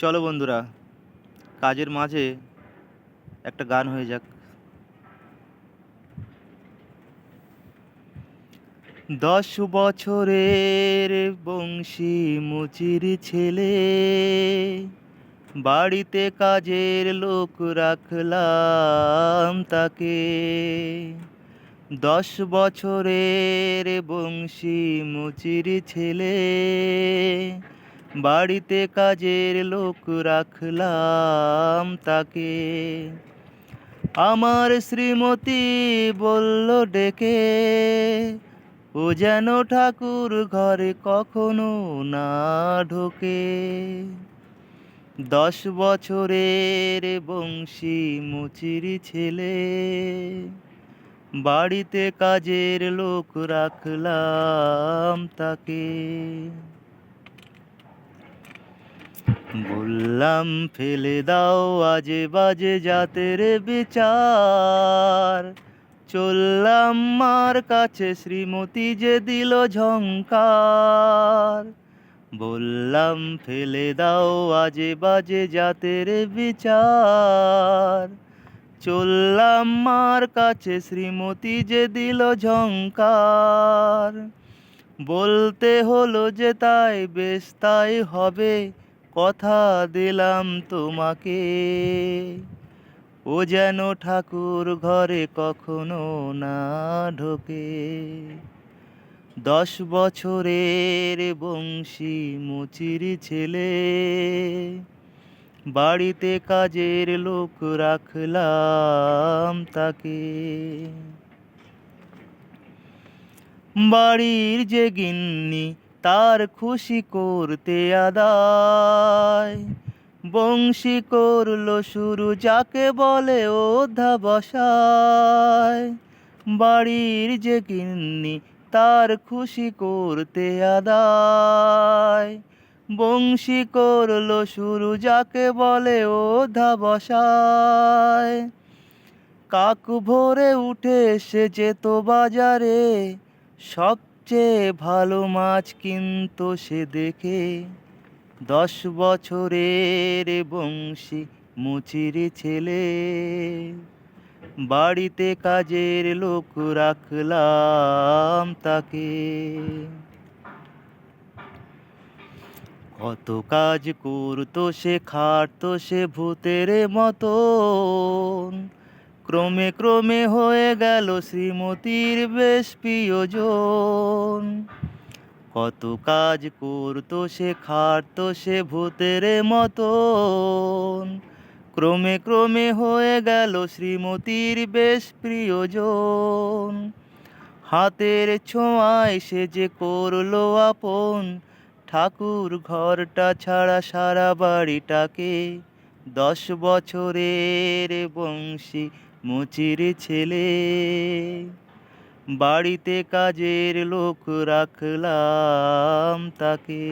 চলো বন্ধুরা, কাজের মাঝে একটা গান হয়ে যাক। 10 বছরের বংশী মুচির ছেলে, বাড়িতে কাজের লোক রাখলাম তাকে। 10 বছরের বংশী মুচির ছেলে, বাড়িতে কাজের লোক রাখলাম তাকে। আমার শ্রীমতী বলল ডেকে, ও যেন ঠাকুর ঘরে কখনো না ঢোকে। 10 বছরের বংশী মুচির ছেলে, বাড়িতে কাজের লোক রাখলাম তাকে। বললাম ফেলে দাও আজে বাজে জাতের বিচার, চললাম মার কাছে শ্রীমতী যে দিল ঝংকার। বললাম ফেলে দাও আজে বাজে জাতের বিচার, চললাম মার কাছে শ্রীমতী যে দিল ঝংকার। বলতে হলো যে তাই বেশ তাই হবে, কথা দিলাম তোমাকে। ও যেন ঠাকুর ঘরে কখনো না ঢোকে। 10 বছরের বংশী মুচির ছেলে, বাড়িতে কাজের লোক রাখলাম তাকে। বাড়ির যে গিন্নি তার খুশি করতে আদায়, বংশী করলো শুরু যাকে বলে অধ্যাবসায়। বাড়ির যে গিন্নি তার খুশি করতে আদায়, বংশী করলো শুরু যাকে বলে অধ্যাবসায়। কাক ভোরে উঠে সে যেত বাজারে, সবচেয়ে ভালো মাছ কিনতো সে দেখে। 10 বছরের বংশী মুচির ছেলে, বাড়িতে কাজের লোক রাখলাম তাকে। কত কাজ করতো সে, খাটতো সে ভূতের মতন, ক্রমে ক্রমে হয়ে গেল শ্রীমতীর বেশ প্রিয়জন। কত কাজ করতো সে, খাটতো সে ভূতের মতন, ক্রমে ক্রমে হয়ে গেল শ্রীমতীর বেশ প্রিয়জন। হাতের ছোঁয়ায় সে যে করলো আপন, ঠাকুর ঘরটা ছাড়া সারা বাড়িটাকে। 10 বছরের বংশী মুচির ছেলে, বাড়িতে কাজের লোক রাখলাম তাকে।